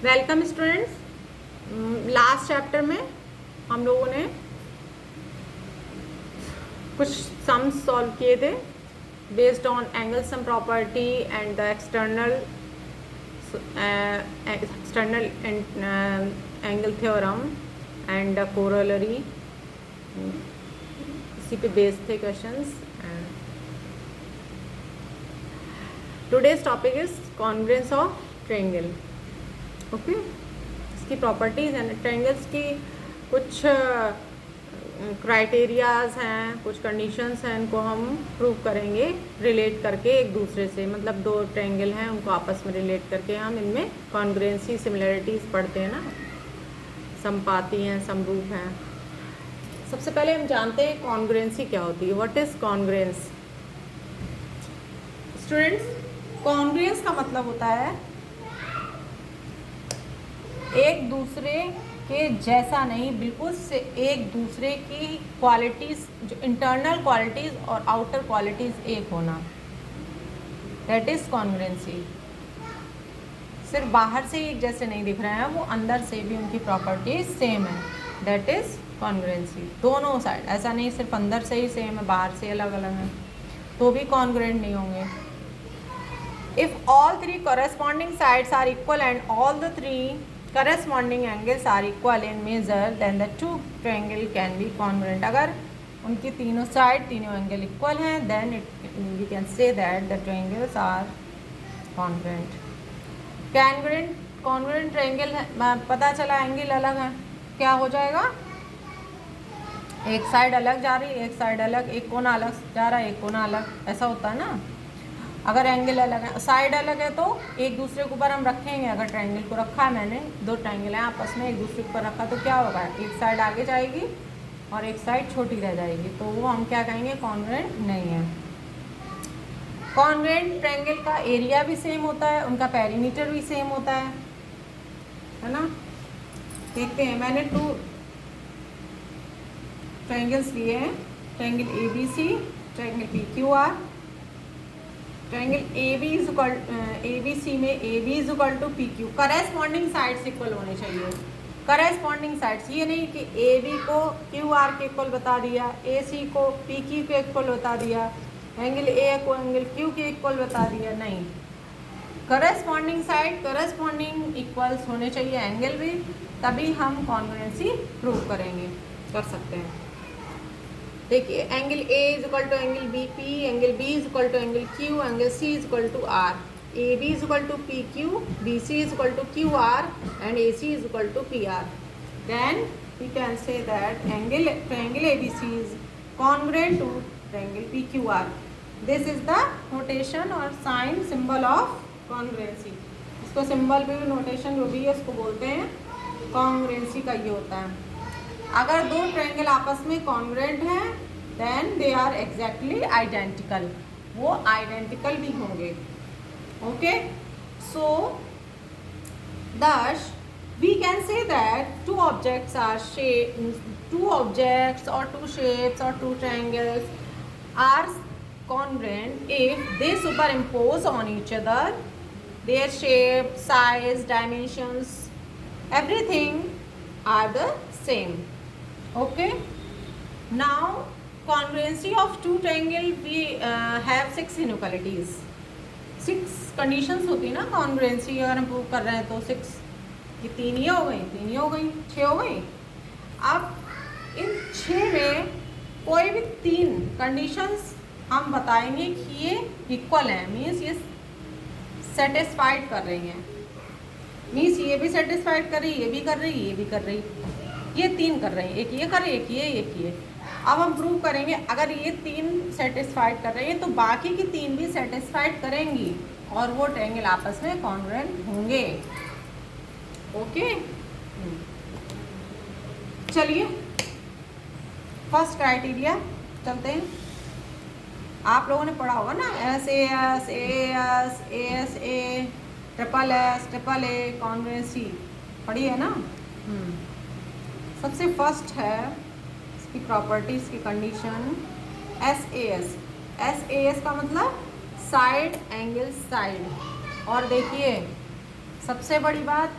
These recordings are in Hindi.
Welcome students. लास्ट चैप्टर में हम लोगों ने कुछ सम्स सॉल्व किए थे based on angle sum property and the external angle theorem and the corollary. इसी पे बेस्ड थे questions. Today's topic is congruence of triangle. Okay, इसकी प्रॉपर्टीज़ हैं, ट्रायंगल्स की कुछ क्राइटेरियाज हैं, कुछ कंडीशंस हैं, इनको हम प्रूव करेंगे रिलेट करके एक दूसरे से। मतलब दो ट्रायंगल हैं, उनको आपस में रिलेट करके हम इनमें कॉन्ग्रुएंसी सिमिलरिटीज़ पढ़ते हैं ना, समपाती हैं, समरूप हैं। सबसे पहले हम जानते हैं कॉन्ग्रुएंसी क्या होती है। What is congruence? Students, congruence का मतलब होता है एक दूसरे के जैसा नहीं, बिल्कुल से एक दूसरे की क्वालिटीज़, जो इंटरनल क्वालिटीज़ और आउटर क्वालिटीज़ एक होना, दैट इज़ कॉन्ग्रुएंसी। सिर्फ बाहर से एक जैसे नहीं दिख रहे हैं, वो अंदर से भी उनकी प्रॉपर्टीज सेम है, दैट इज़ कॉन्ग्रुएंसी। दोनों साइड, ऐसा नहीं सिर्फ अंदर से ही सेम है, बाहर से अलग अलग है तो भी कॉन्ग्रुएंट नहीं होंगे। If all three corresponding sides are equal and all the three corresponding angles are equal in measure, then the two triangle can be congruent। अगर उनकी तीनों साइड, तीनों एंगल इक्वल हैं, then we can say that the triangles are congruent। congruent triangle है, पता चला एंगल अलग है, क्या हो जाएगा? एक साइड अलग जा रही है, एक साइड अलग, एक कोना अलग जा रहा है, एक कोना अलग, ऐसा होता है ना। अगर एंगल अलग है, साइड अलग है तो एक दूसरे के ऊपर हम रखेंगे। अगर ट्रायंगल को रखा है, मैंने दो ट्रायंगल हैं आपस में एक दूसरे के ऊपर रखा, तो क्या होगा? एक साइड आगे जाएगी और एक साइड छोटी रह जाएगी, तो वो हम क्या कहेंगे? कॉन्ग्रुएंट नहीं है। कॉन्ग्रुएंट ट्रायंगल का एरिया भी सेम होता है, उनका पेरीमीटर भी सेम होता है ना। देखते हैं, मैंने टू ट्रायंगल्स लिए हैं, triangle ABC, triangle PQR। Triangle ABC में AB is equal to PQ, corresponding sides equal होने चाहिए। करेस्पॉन्डिंग साइड्स, ये नहीं कि AB को QR के इक्वल बता दिया, AC को PQ के इक्वल बता दिया, एंगल A को एंगल Q के इक्वल बता दिया, नहीं। करेस्पॉन्डिंग साइड, करेस्पॉन्डिंग इक्वल्स होने चाहिए एंगल भी, तभी हम कॉन्ग्रुएंसी प्रूव कर सकते हैं। देखिए, angle A is equal to angle BP, angle B is equal to angle Q, angle C is equal to R, AB is equal to PQ, BC is equal to QR and AC is equal to PR। Then we can say that triangle ABC is congruent to triangle PQR। This is the notation or sign symbol of congruency। इसको सिंबल भी, नोटेशन जो भी है इसको बोलते हैं, कॉन्ग्रुएंसी का ये होता है। अगर दो ट्रायंगल आपस में कॉन्ग्रुएंट हैं, then they are exactly identical, वो आइडेंटिकल भी होंगे। Okay, so thus we can say that two objects or two shapes or two triangles are congruent if they superimpose on each other, their shape, size, dimensions, everything are the same। Okay, now congruency of two triangle we have 6 inequalities। 6 conditions होती है ना कॉन्ग्रुएंसी, अगर हम प्रूव कर रहे हैं तो 6, ये 3 ये हो गई, 3 ये हो गई, 6 हो गई। अब इन 6 में कोई भी 3 कंडीशंस हम बताएंगे कि ये इक्वल है, मीन्स ये सेटिस्फाइड कर रही हैं, मीन्स ये भी सेटिस्फाइड कर रही, ये भी कर रही, ये भी कर रही, ये 3 कर रही, एक ये कर रही, एक ये, एक ये। अब हम प्रूव करेंगे, अगर ये 3 सेटिस्फाइड कर रही है तो बाकी की 3 भी सेटिस्फाइड करेंगी और वो ट्रायंगल आपस में कॉन्ग्रुएंट होंगे। ओके, चलिए फर्स्ट क्राइटेरिया चलते हैं। आप लोगों ने पढ़ा होगा ना, SAS, AS, ASA, triple A, congruency पढ़ी है ना। सबसे फर्स्ट है इसकी प्रॉपर्टीज की कंडीशन SAS। SAS का मतलब साइड एंगल साइड। और देखिए, सबसे बड़ी बात,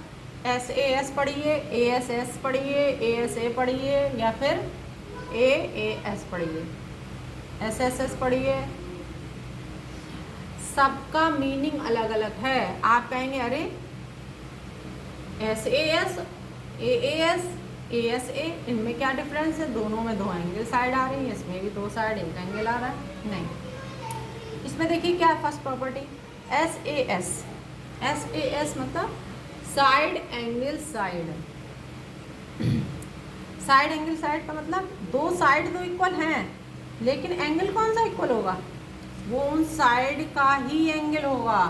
एस ए एस पढ़िए, ए एस एस पढ़िए, ए एस ए पढ़िए, या फिर ए एस पढ़िए, एस एस एस पढ़िए, सबका मीनिंग अलग अलग है। आप कहेंगे अरे S A S, A S, A S A, इनमें क्या डिफरेंस है? दोनों में दो एंगल साइड आ रही है, इसमें भी दो साइड एक एंगल आ रहा है। नहीं, इसमें देखिए क्या है first property, S A S, S A S मतलब side angle side. Side angle side का मतलब दो साइड तो इक्वल हैं, लेकिन एंगल कौन सा इक्वल होगा? वो उन साइड का ही एंगल होगा,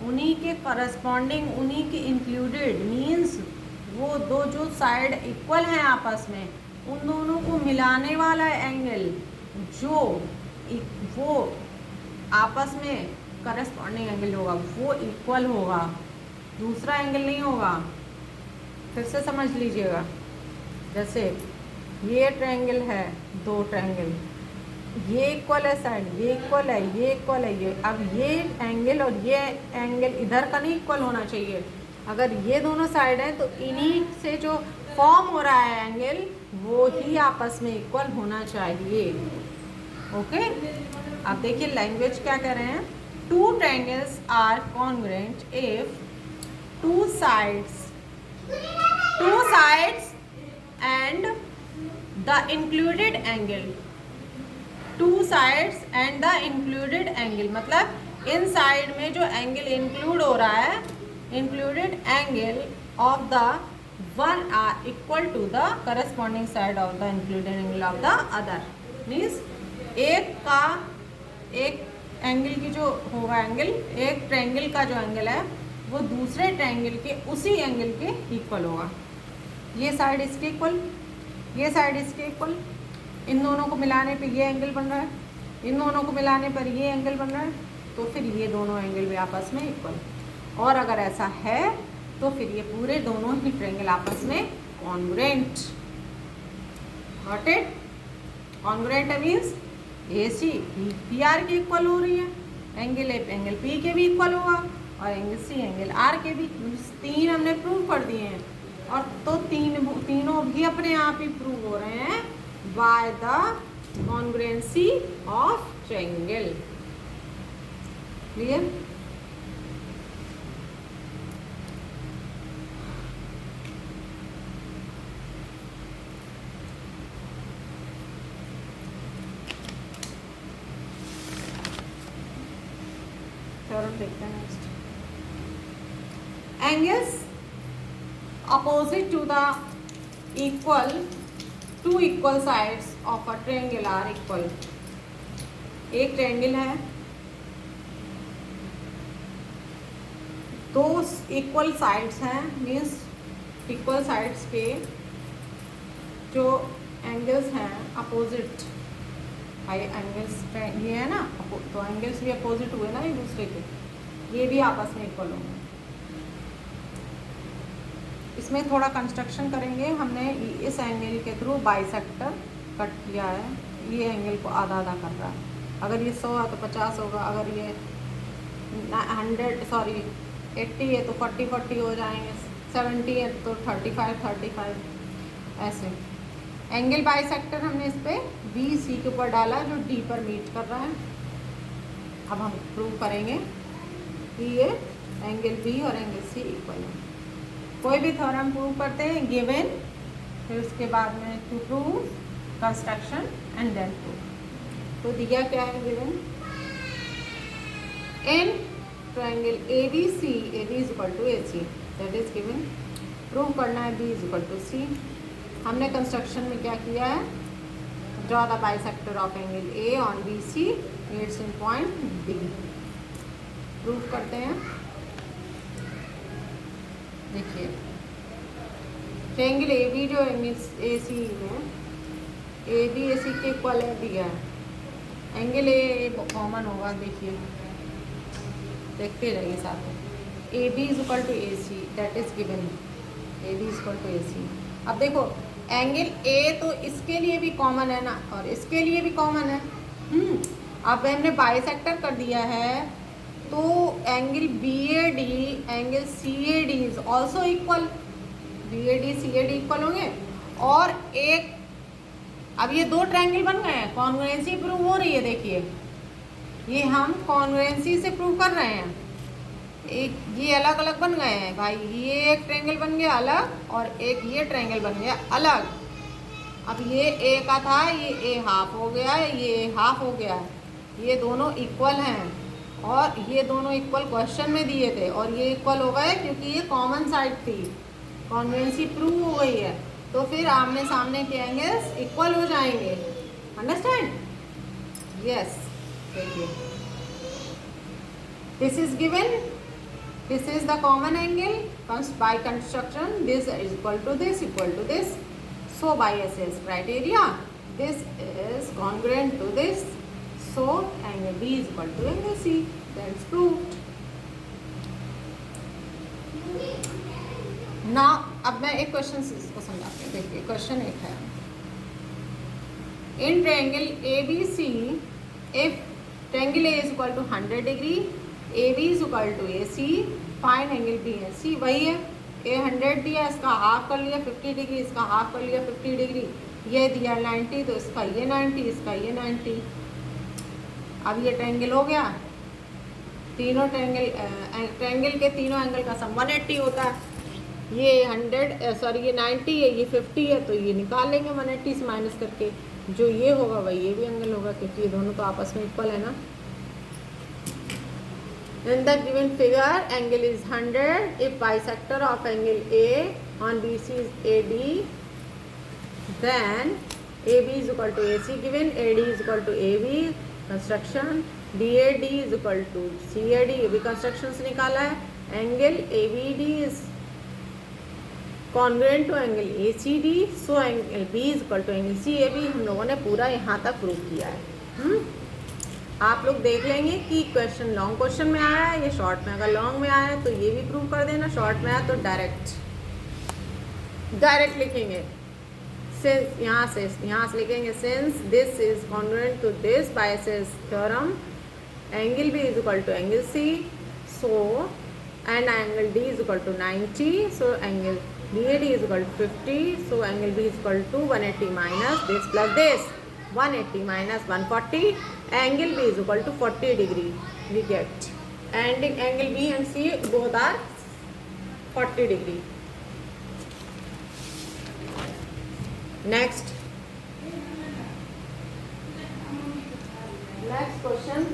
उन्हीं के करस्पॉन्डिंग, उन्हीं के इंक्लूडेड, मीन्स वो दो जो साइड इक्वल हैं आपस में, उन दोनों को मिलाने वाला एंगल जो वो आपस में करस्पॉन्डिंग एंगल होगा वो इक्वल होगा, दूसरा एंगल नहीं होगा। फिर से समझ लीजिएगा, जैसे ये ट्रायंगल है, दो ट्रायंगल, ये इक्वल है साइड, ये इक्वल है, ये इक्वल है, ये, अब ये एंगल और ये एंगल इधर का नहीं इक्वल होना चाहिए। अगर ये दोनों साइड हैं तो इन्हीं से जो फॉर्म हो रहा है एंगल वो ही आपस में इक्वल होना चाहिए। ओके, अब देखिए लैंग्वेज क्या कह रहे हैं, two triangles are congruent if two sides and the included angle, two sides and the included angle मतलब इन साइड में जो एंगल इंक्लूड हो रहा है, included angle of the one are equal to the corresponding side of the included angle of the other. Means एक एंगल की जो होगा एंगल, एक ट्रायंगल का जो एंगल है वो दूसरे ट्रायंगल के उसी एंगल के इक्वल होगा। ये साइड इसके इक्वल, ये साइड इसके इक्वल, इन दोनों को मिलाने पे ये एंगल बन रहा है, इन दोनों को मिलाने पर ये एंगल बन रहा है, तो फिर ये दोनों एंगल भी आपस में इक्वल। और अगर ऐसा है तो फिर ये पूरे दोनों ही ट्रायंगल आपस में congruent. Got it? Congruent means A C P R के इक्वल हो रही है, एंगल ए एंगल पी के भी इक्वल होगा और एंगल सी एंगल आर के भी। तीन हमने प्रूव कर दिए हैं, और तो तीनों भी अपने आप ही प्रूव हो रहे हैं by the congruency of triangle. Clear? चलो देखते हैं next. Angles opposite to the equal, two equal sides of a triangle are equal। एक ट्रायंगल है, दो इक्वल साइड्स हैं, मीन्स इक्वल साइड्स के जो एंगल्स हैं अपोजिट, एंगल्स ये है ना, तो एंगल्स भी अपोजिट हुए ना एक दूसरे के, ये भी आपस में इक्वल होंगे। इसमें थोड़ा कंस्ट्रक्शन करेंगे, हमने इस एंगल के थ्रू बाइसेक्टर कट किया है, ये एंगल को आधा आधा कर रहा है। अगर ये 100 है तो 50 होगा, अगर ये 80 है तो 40 हो जाएंगे, 70 है तो 35 ऐसे। एंगल बाइसेक्टर हमने इस पर बी सी के ऊपर डाला जो डी पर मीट कर रहा है। अब हम प्रूव करेंगे कि ये एंगल बी और एंगल सी इक्वल है। कोई भी थ्योरम प्रूव करते हैं गिवन, फिर उसके बाद में to prove construction and then prove. तो दिया क्या है given, in triangle A B C, A B is equal to A C, that is given. Prove करना है B is equal to C. हमने कंस्ट्रक्शन में क्या किया है, draw the bisector of angle A on B C meets in point B. Prove करते हैं। देखिए ट्रायंगल ए बी जो मीन्स ए सी में ए बी ए सी के इक्वल है दिया है। एंगल ए कॉमन होगा, देखिए देखते रहिए साथ में। A B is equal to A C, that is given, A B is equal to A C. अब देखो एंगल ए तो इसके लिए भी कॉमन है ना, और इसके लिए भी कॉमन है। अब हमने बाइसेक्टर कर दिया है, तो angle B A D angle C A D is also equal. BAD CAD equal होंगे। और एक अब ये दो ट्रायंगल बन गए हैं, कॉन्ग्रुएंसी प्रूव हो रही है। देखिए ये हम कॉन्ग्रुएंसी से प्रूव कर रहे हैं। एक ये अलग अलग बन गए हैं भाई, ये एक ट्रायंगल बन गया अलग और एक ये ट्रायंगल बन गया अलग। अब ये ए का था, ये ए हाफ हो गया है, ये ए हाफ हो गया है। ये दोनों इक्वल हैं और ये दोनों इक्वल क्वेश्चन में दिए थे और ये इक्वल हो गए क्योंकि ये कॉमन साइड थी, कॉन्ग्रुएंसी प्रूव हो गई है। तो फिर आमने सामने के एंगल्स इक्वल हो जाएंगे। अंडरस्टैंड? यस। देखिए this is given, this is the common angle by construction, this is equal to this. So by SS criteria, this is congruent to this. So angle B is equal to angle C. That's proved. Now अब मैं एक क्वेश्चन इसको समझाती हूँ। देखिए क्वेश्चन एक है, in triangle ABC, if triangle A is equal to 100 degree, AB is equal to AC, find angle BC। वही है, ए 100 दिया, इसका हाफ कर लिया 50 डिग्री, इसका हाफ कर लिया 50 डिग्री। ये दिया 90 तो इसका ये 90, इसका ये 90। अब ये ट्रायंगल हो गया, तीनों ट्रायंगल के तीनों एंगल का सम 180 होता है। ये 90 है, ये 50 है, तो ये निकाल लेंगे 180 से माइनस करके। जो ये होगा वही ये भी एंगल होगा क्योंकि ये दोनों तो आपस में इक्वल है ना। In the given figure, angle is 100 if bisector of angle A on BC is AD, then AB is equal to AC given, AD is equal to AB construction, DAD is equal to CAD, ये भी construction से निकाला है। Angle ABD is congruent to angle ACD, so angle B is equal to angle CAB। हम लोगों ने पूरा यहाँ तक प्रूव किया है। आप लोग देख लेंगे कि क्वेश्चन लॉन्ग क्वेश्चन में आया है, ये शॉर्ट में। अगर लॉन्ग में आया है तो ये भी प्रूव कर देना, शॉर्ट में आया तो डायरेक्ट लिखेंगे। सिंस यहाँ से लिखेंगे, since this is congruent to this by SS theorem, angle B is equal to angle C, so and angle D is equal to 90, so angle BAD is equal to 50, so angle B is equal to 180 minus this plus this, 180 minus 140, angle B is equal to 40 degree we get, and angle B and C both are 40 degree. Next question,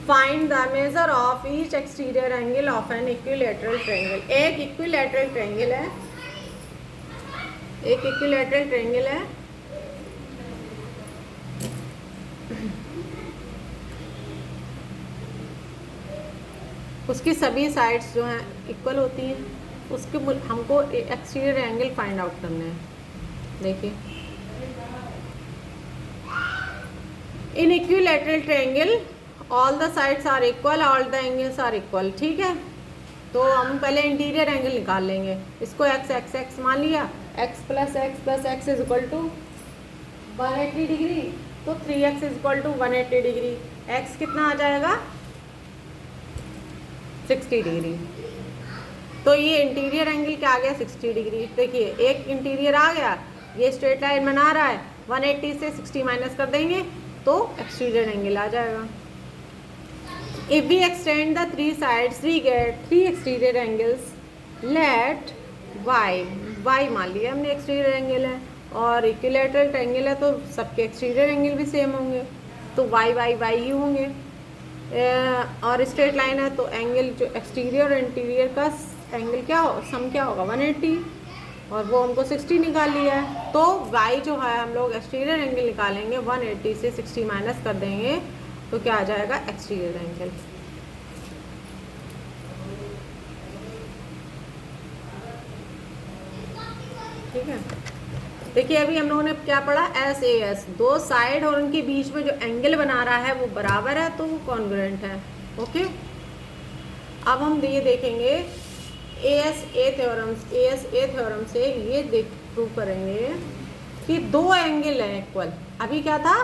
find the measure of each exterior angle of an equilateral triangle। एक इक्विलैटरल ट्रायंगल है, उसकी सभी साइड्स जो हैं इक्वल होती हैं, उसके हमको एक्सटीरियर एंगल फाइंड आउट करना है। देखिए in equilateral triangle all the sides are equal, all the angles are equal. ठीक है, तो हम पहले इंटीरियर एंगल निकाल लेंगे। इसको x मान लिया, x plus x is equal to 180 degree, तो 3x is equal to 180 degree. x कितना आ जाएगा 60 डिग्री, तो ये इंटीरियर एंगल क्या आ गया 60 डिग्री। देखिए एक इंटीरियर आ गया, ये स्ट्रेट लाइन बना रहा है, 180 से 60 माइनस कर देंगे तो एक्सटीरियर एंगल आ जाएगा। If we extend the three sides, we get three exterior angles. Let y मान लिया हमने एक्सटीरियर एंगल है, और इक्विलैटरल ट्रायंगल है तो सबके एक्सटीरियर एंगल भी सेम होंगे, तो y ही होंगे। और स्ट्रेट लाइन है तो एंगल जो एक्सटीरियर और इंटीरियर का एंगल सम क्या होगा 180, और वो हमको 60 निकाल लिया है। तो y जो है हम लोग एक्सटीरियर एंगल निकालेंगे, 180 से 60 माइनस कर देंगे तो क्या आ जाएगा एक्सटीरियर एंगल। ठीक है, देखिए अभी हम लोगों ने क्या पढ़ा, SAS, दो साइड और उनके बीच में जो एंगल बना रहा है वो बराबर है तो वो कॉन्ग्रुएंट है। ओके, अब हम ये देखेंगे ASA थ्योरम से ये प्रूव करेंगे कि दो एंगल हैं इक्वल। अभी क्या था,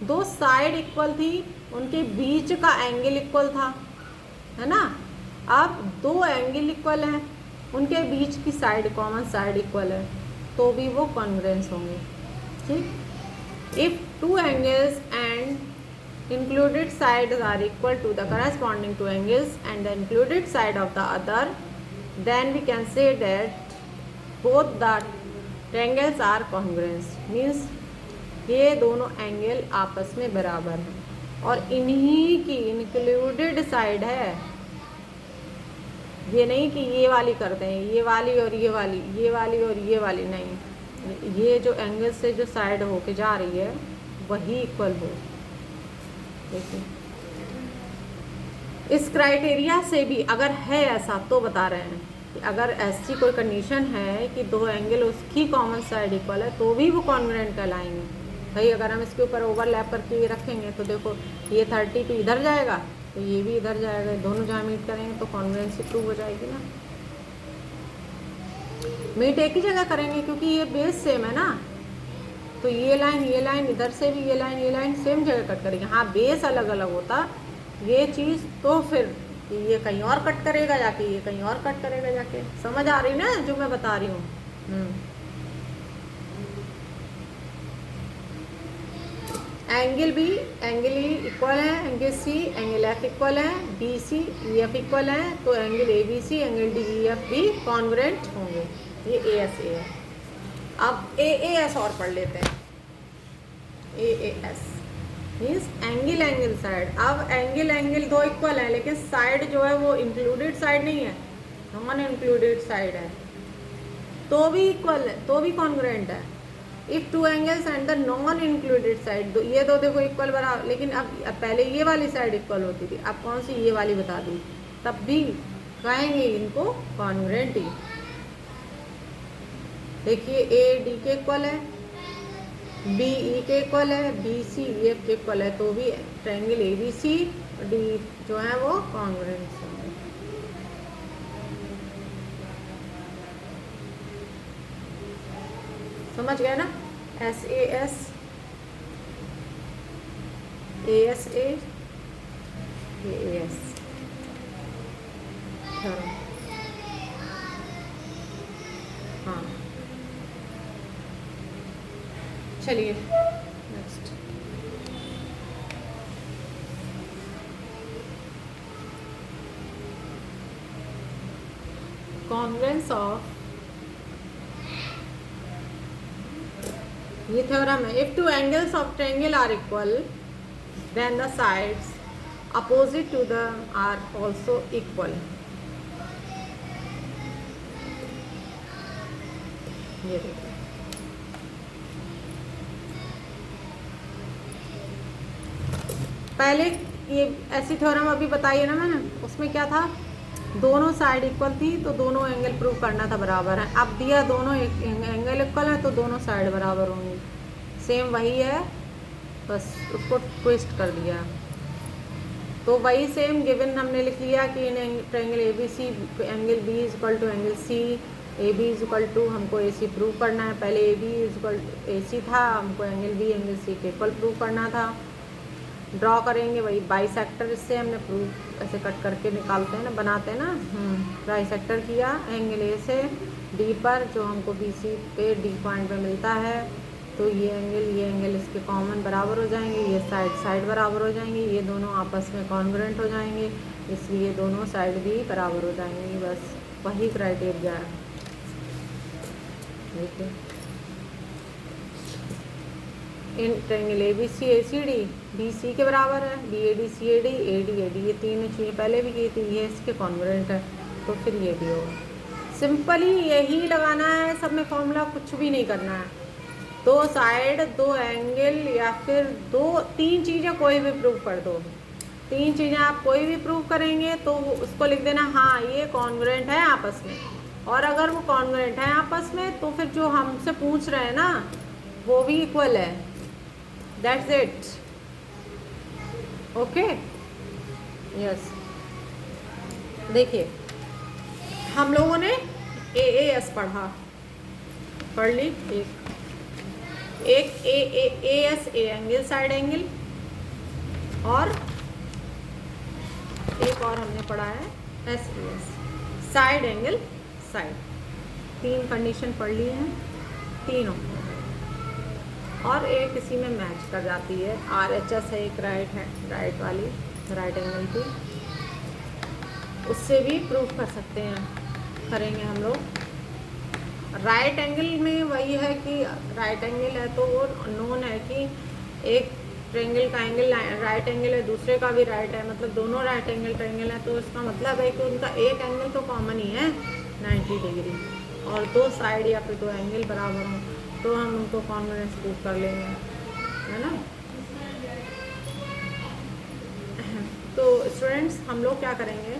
दो साइड इक्वल थी, उनके बीच का एंगल इक्वल था, है ना। अब दो एंगल इक्वल हैं, उनके बीच की साइड कॉमन साइड इक्वल है, तो भी वो कॉन्ग्रुएंस होंगे। ठीक, if two angles and included sides are equal to the corresponding two angles and the included side of the other, then we can say that both the angles are congruence. Means ये दोनों एंगल आपस में बराबर हैं और इन्हीं की इंक्लूडेड साइड है। ये नहीं कि ये वाली करते हैं, ये वाली और ये वाली, ये वाली और ये वाली, नहीं, ये जो एंगल से जो साइड होके जा रही है वही इक्वल हो। देखिए, इस क्राइटेरिया से भी अगर है ऐसा तो बता रहे हैं कि अगर ऐसी कोई कंडीशन है कि दो एंगल उसकी कॉमन साइड इक्वल है तो भी वो कॉन्ग्रुएंट कहलाएंगे। भाई अगर हम इसके ऊपर ओवरलैप करके ये रखेंगे तो देखो ये 32 इधर जाएगा तो ये भी इधर जाएगा, दोनों जहाँ मीट करेंगे तो कॉन्ग्रुएंसी प्रूव हो जाएगी ना। मीट एक ही जगह करेंगे क्योंकि ये बेस सेम है ना, तो ये लाइन इधर से भी ये लाइन सेम जगह कट करेगी। हाँ, बेस अलग अलग होता ये चीज़ तो फिर ये कहीं और कट करेगा जाके, ये कहीं और कट करेगा जाके। समझ आ रही ना जो मैं बता रही हूँ। Angle B angle E equal है, angle C angle F equal है, B C E F equal है, तो angle A B C angle D E F भी कॉन्ग्रुएंट होंगे। ये ए एस ए है। अब ए एस और पढ़ लेते हैं। A S means angle side. अब एंगल दो इक्वल है लेकिन साइड जो है वो इंक्लूडेड साइड नहीं है, नॉन इंक्लूडेड साइड है, तो भी इक्वल है, तो भी कॉन्ग्रुएंट है। If two angles and the non included side, ये दो देखो इक्वल बराबर, लेकिन अब पहले ये वाली साइड इक्वल होती थी, अब कौन सी, ये वाली बता दी, तब भी कहेंगे इनको कॉन्ग्रुएंट ही। देखिए ए डी के इक्वल है, बी ई के इक्वल है, बी सी ई एफ के इक्वल है, तो भी triangle A B C D जो है वो कॉन्ग्रुएंट है। समझ गए ना। एस ए एस हाँ, चलिए नेक्स्ट। कॉन्ग्रुएंस ऑफ, ये थ्योरम है। If two angles of triangle are equal then the sides opposite to the are also equal. ये देखिए, पहले ये ऐसी थ्योरम अभी बताई है ना मैंने, उसमें क्या था, दोनों साइड इक्वल थी तो दोनों एंगल प्रूव करना था बराबर है। अब दिया दोनों एंगल इक्वल है तो दोनों साइड बराबर होंगी, सेम वही है, बस उसको ट्विस्ट कर दिया। तो वही सेम गिवन हमने लिख लिया कि in triangle A B C angle B is equal to angle C, A B is equal to हमको ए सी प्रूव करना है। पहले A B is equal A C था, हमको एंगल बी एंगल सी के इक्वल प्रूव करना था। ड्रॉ करेंगे वही बाइसेक्टर, इससे हमने प्रूव ऐसे कट करके निकालते हैं ना, बनाते हैं ना। बाइसेक्टर किया एंगल ए से डी पर, जो हमको बी सी पे डी पॉइंट पे मिलता है, तो ये एंगल इसके कॉमन बराबर हो जाएंगे, ये साइड बराबर हो जाएंगी, ये दोनों आपस में कॉन्ग्रुएंट हो जाएंगे, इसलिए दोनों साइड भी बराबर हो जाएंगी। बस वही क्राइटेरिया है। देखिए, इन triangle A B C D B C के बराबर है, B A D C A D A D, ये तीन चीज़ें पहले भी की थी, ये इसके कॉन्ग्रुएंट है, तो फिर ये भी होगा। सिंपली यही लगाना है, सब में फॉर्मूला कुछ भी नहीं करना है। दो साइड, दो एंगल, या फिर तीन चीज़ें कोई भी प्रूव कर दो, तीन चीज़ें आप कोई भी प्रूव करेंगे तो उसको लिख देना हाँ ये कॉन्ग्रुएंट है आपस में। और अगर वो कॉन्ग्रुएंट है आपस में तो फिर जो हमसे पूछ रहे हैं ना वो भी इक्वल है। That's it. Okay, yes. देखिए, हम लोगों ने ए एस पढ़ ली, एक A S A angle side angle, और एक और हमने पढ़ा है SES, side angle side. 3 condition पढ़ ली हैं तीनों, और एक इसी में मैच कर जाती है। RHS है एक राइट है, राइट वाली राइट एंगल की, उससे भी प्रूव कर सकते हैं, करेंगे हम लोग। राइट एंगल में वही है कि राइट एंगल है तो वो नोन है कि एक ट्रायंगल का एंगल राइट एंगल है, दूसरे का भी राइट है, मतलब दोनों राइट एंगल ट्रायंगल है, तो इसका मतलब है कि उनका एक एंगल तो कॉमन ही है 90 डिग्री, और 2 साइड या फिर 2 एंगल बराबर हों तो हम उनको कॉन्ग्रुएंस प्रूव कर लेंगे, है ना। तो स्टूडेंट्स हम लोग क्या करेंगे,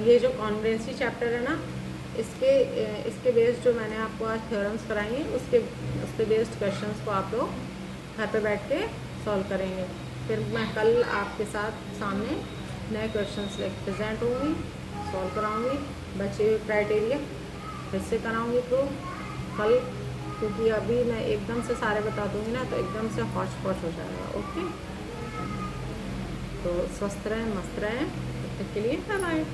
ये जो कॉन्ग्रुएंसी चैप्टर है ना, इसके बेस्ड जो मैंने आपको आज थ्योरम्स कराई हैं उसके बेस्ड क्वेश्चंस को आप लोग घर पे बैठ के सॉल्व करेंगे। फिर मैं कल आपके साथ सामने नए क्वेश्चंस लेकर प्रेजेंट होंगी, सॉल्व कराऊंगी, बचे हुए क्राइटेरिया फिर से कराऊंगी प्रूव कल, क्योंकि अभी मैं एकदम से सारे बता दूंगी ना तो एकदम से हॉच पॉच हो जाएगा। ओके, तो स्वस्थ रहें, मस्त रहें, तब तक के लिए बाय बाय।